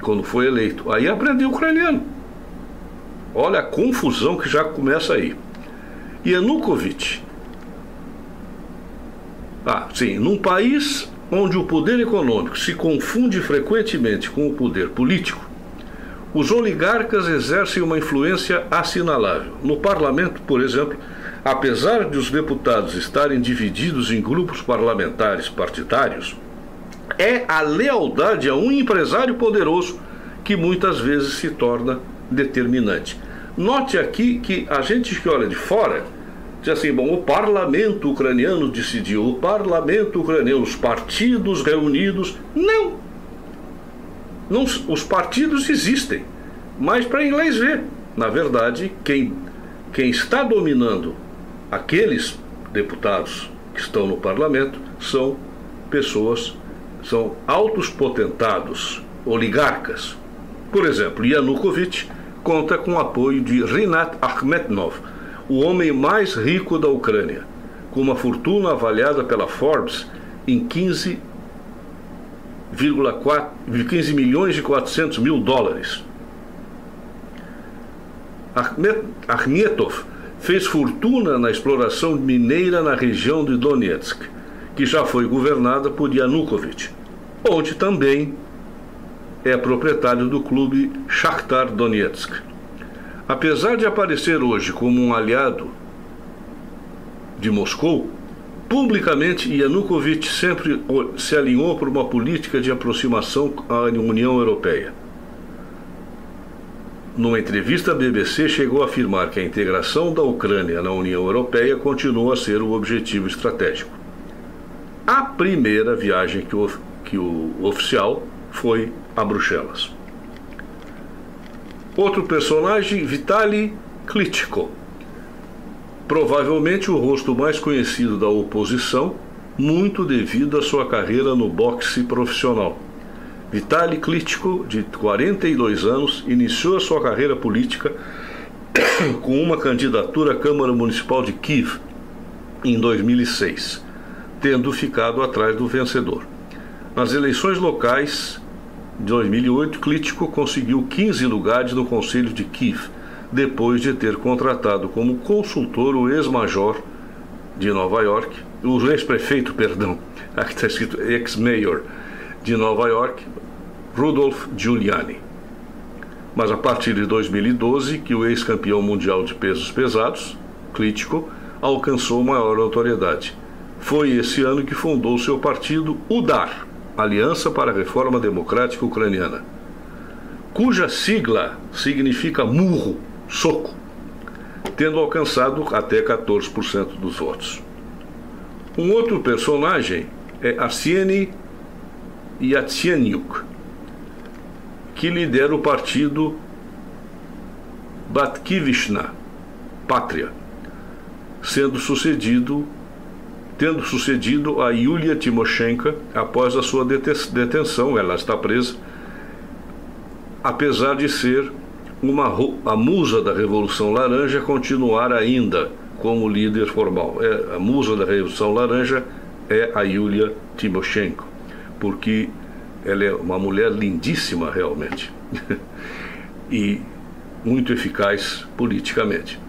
quando foi eleito. Aí aprendeu ucraniano. Olha a confusão que já começa aí. Yanukovych, num país onde o poder econômico se confunde frequentemente com o poder político, os oligarcas exercem uma influência assinalável. No parlamento, por exemplo, apesar de os deputados estarem divididos em grupos parlamentares partidários, é a lealdade a um empresário poderoso que muitas vezes se torna determinante. Note aqui que a gente que olha de fora diz assim, bom, o parlamento ucraniano decidiu, o parlamento ucraniano, os partidos reunidos. Não, os partidos existem, mas para inglês ver. Na verdade, quem está dominando aqueles deputados que estão no parlamento são pessoas, são altos potentados, oligarcas. Por exemplo, Yanukovych conta com o apoio de Rinat Akhmetov, o homem mais rico da Ucrânia, com uma fortuna avaliada pela Forbes em 15 milhões e 400 mil dólares. Akhmetov fez fortuna na exploração mineira na região de Donetsk, que já foi governada por Yanukovych, onde também é proprietário do clube Shakhtar Donetsk. Apesar de aparecer hoje como um aliado de Moscou, publicamente Yanukovych sempre se alinhou por uma política de aproximação à União Europeia. Numa entrevista à BBC, chegou a afirmar que a integração da Ucrânia na União Europeia continua a ser o objetivo estratégico. A primeira viagem que o oficial foi a Bruxelas. Outro personagem, Vitaly Klitschko, provavelmente o rosto mais conhecido da oposição, muito devido à sua carreira no boxe profissional. Vitaly Klitschko, de 42 anos, iniciou a sua carreira política com uma candidatura à Câmara Municipal de Kiev em 2006, tendo ficado atrás do vencedor. Nas eleições locais de 2008, Klitschko conseguiu 15 lugares no Conselho de Kiev, depois de ter contratado como consultor o ex-major de Nova York, o ex-prefeito, aqui está escrito ex-mayor de Nova York, Rudolph Giuliani. Mas a partir de 2012, que o ex-campeão mundial de pesos pesados, Klitschko, alcançou maior notoriedade. Foi esse ano que fundou seu partido UDAR, Aliança para a Reforma Democrática Ucraniana, cuja sigla significa murro, soco, tendo alcançado até 14% dos votos. Um outro personagem é Arseny Yatsenyuk, que lidera o partido Batkivishna, Pátria, tendo sucedido a Yulia Tymoshenko após a sua detenção. Ela está presa, apesar de ser a musa da Revolução Laranja, continuar ainda como líder formal. A musa da Revolução Laranja é a Yulia Tymoshenko, porque ela é uma mulher lindíssima realmente e muito eficaz politicamente.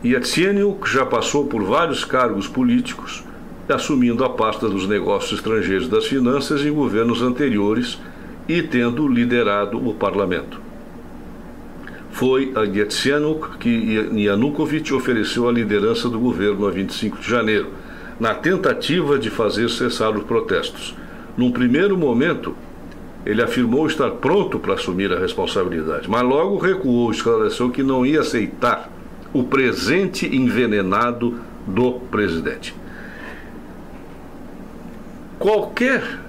Yatsenyuk já passou por vários cargos políticos, assumindo a pasta dos negócios estrangeiros, das finanças em governos anteriores e tendo liderado o parlamento. Foi a Yatsenyuk que Yanukovych ofereceu a liderança do governo a 25 de janeiro, na tentativa de fazer cessar os protestos. Num primeiro momento, ele afirmou estar pronto para assumir a responsabilidade, mas logo recuou e esclareceu que não ia aceitar o presente envenenado do presidente. Qualquer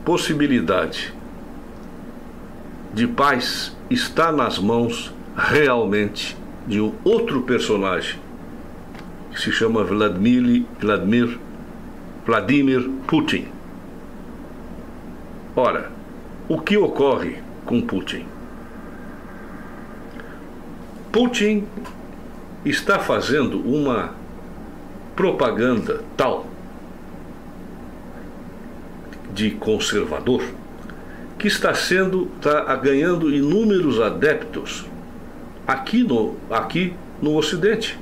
possibilidade de paz está nas mãos realmente de um outro personagem que se chama Vladimir Putin. Ora, o que ocorre com Putin? Putin está fazendo uma propaganda tal de conservador que está ganhando inúmeros adeptos aqui no Ocidente,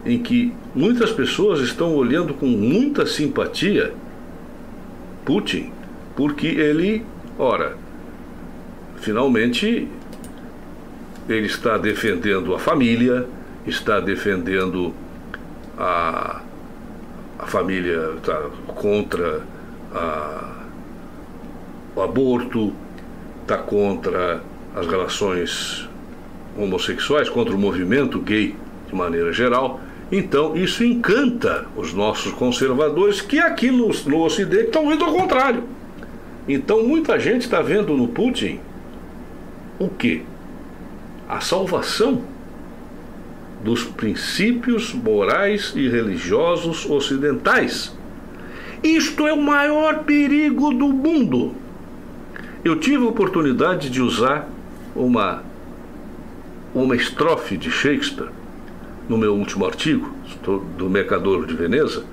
em que muitas pessoas estão olhando com muita simpatia Putin, porque ele, finalmente, ele está defendendo a família, está defendendo a família, está contra o aborto, está contra as relações homossexuais, contra o movimento gay de maneira geral. Então isso encanta os nossos conservadores, que aqui no Ocidente estão vendo ao contrário. Então muita gente está vendo no Putin o quê? A salvação dos princípios morais e religiosos ocidentais. Isto é o maior perigo do mundo. Eu tive a oportunidade de usar uma estrofe de Shakespeare no meu último artigo do Mercador de Veneza,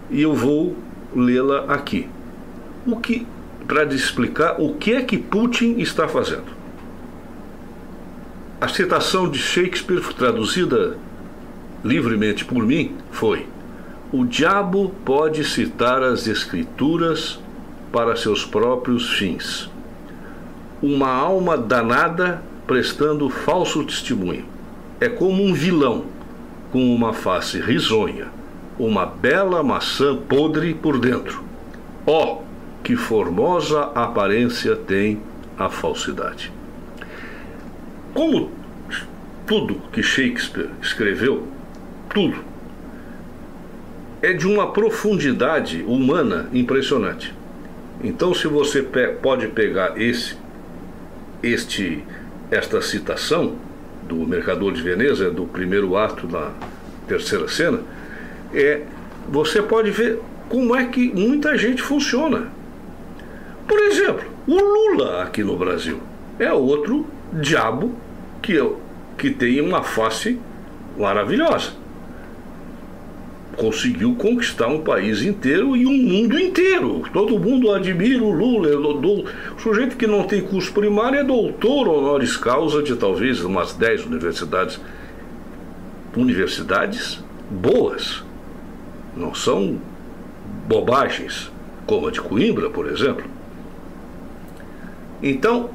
e eu vou lê-la aqui. Para explicar o que é que Putin está fazendo. A citação de Shakespeare, traduzida livremente por mim, foi: o diabo pode citar as escrituras para seus próprios fins. Uma alma danada prestando falso testemunho. É como um vilão com uma face risonha, uma bela maçã podre por dentro. Ó, que formosa aparência tem a falsidade. Como tudo que Shakespeare escreveu, tudo, é de uma profundidade humana impressionante. Então, se você pode pegar esta citação do Mercador de Veneza, do primeiro ato da terceira cena, você pode ver como é que muita gente funciona. Por exemplo, o Lula aqui no Brasil é outro diabo que tem uma face maravilhosa. Conseguiu conquistar um país inteiro e um mundo inteiro. Todo mundo admira o Lula. O sujeito que não tem curso primário é doutor honoris causa de talvez umas 10 universidades. Universidades boas. Não são bobagens, como a de Coimbra, por exemplo. Então,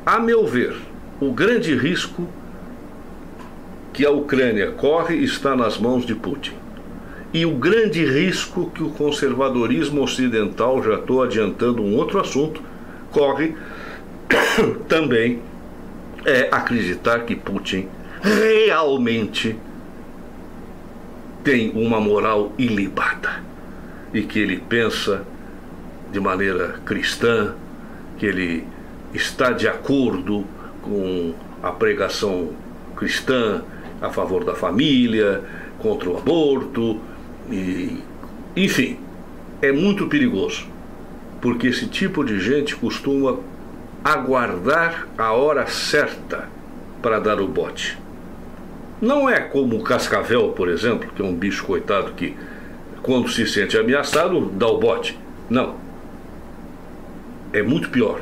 a meu ver, o grande risco que a Ucrânia corre está nas mãos de Putin. E o grande risco que o conservadorismo ocidental, já estou adiantando um outro assunto, corre também é acreditar que Putin realmente tem uma moral ilibada e que ele pensa de maneira cristã, que ele está de acordo com a pregação cristã a favor da família, contra o aborto, enfim, é muito perigoso, porque esse tipo de gente costuma aguardar a hora certa para dar o bote. Não é como o cascavel, por exemplo, que é um bicho coitado que, quando se sente ameaçado, dá o bote. Não. É muito pior.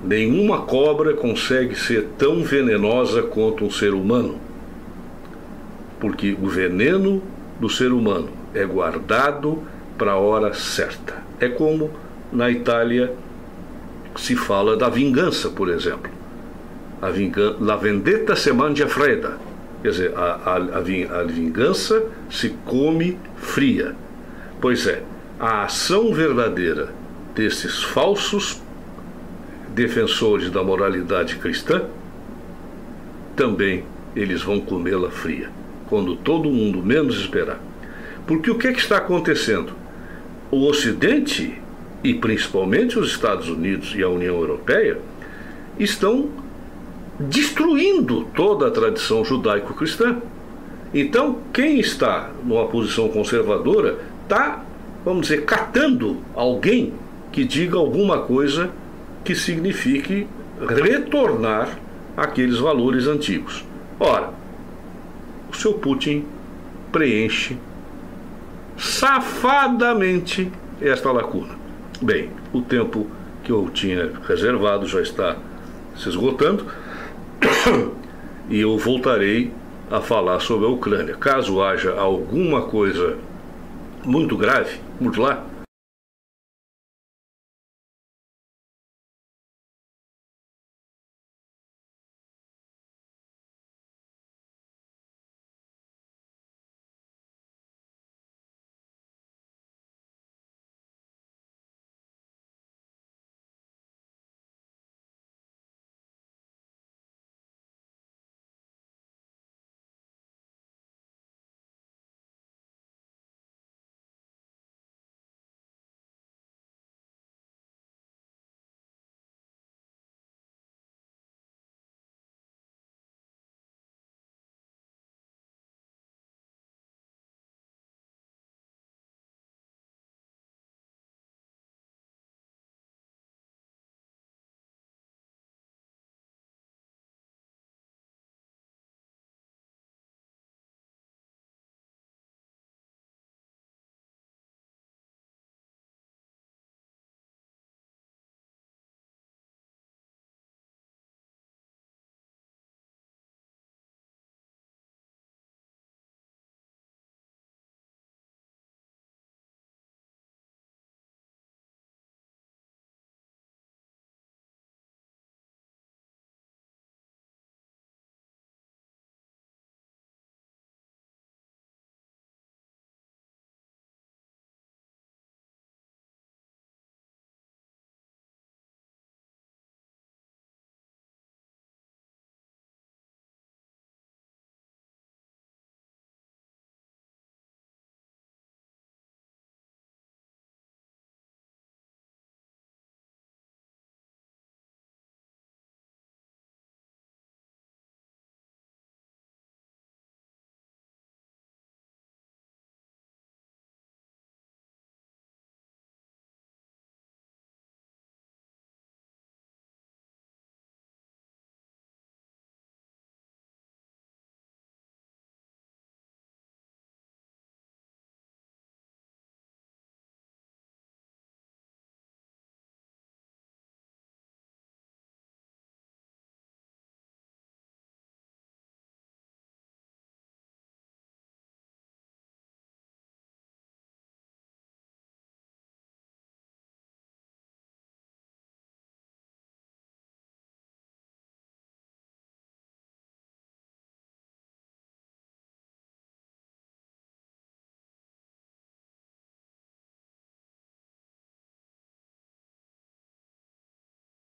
Nenhuma cobra consegue ser tão venenosa quanto um ser humano, porque o veneno do ser humano é guardado para a hora certa. É como na Itália se fala da vingança, por exemplo. La vendetta se mangia fredda. Quer dizer, a vingança se come fria. Pois é, a ação verdadeira desses falsos defensores da moralidade cristã, também eles vão comê-la fria, quando todo mundo menos esperar. Porque o que é que está acontecendo? O Ocidente, e principalmente os Estados Unidos e a União Europeia, estão destruindo toda a tradição judaico-cristã. Então, quem está numa posição conservadora está, vamos dizer, catando alguém que diga alguma coisa que signifique retornar àqueles valores antigos. Ora, o seu Putin preenche safadamente esta lacuna. Bem, o tempo que eu tinha reservado já está se esgotando e eu voltarei a falar sobre a Ucrânia. Caso haja alguma coisa muito grave, vamos lá,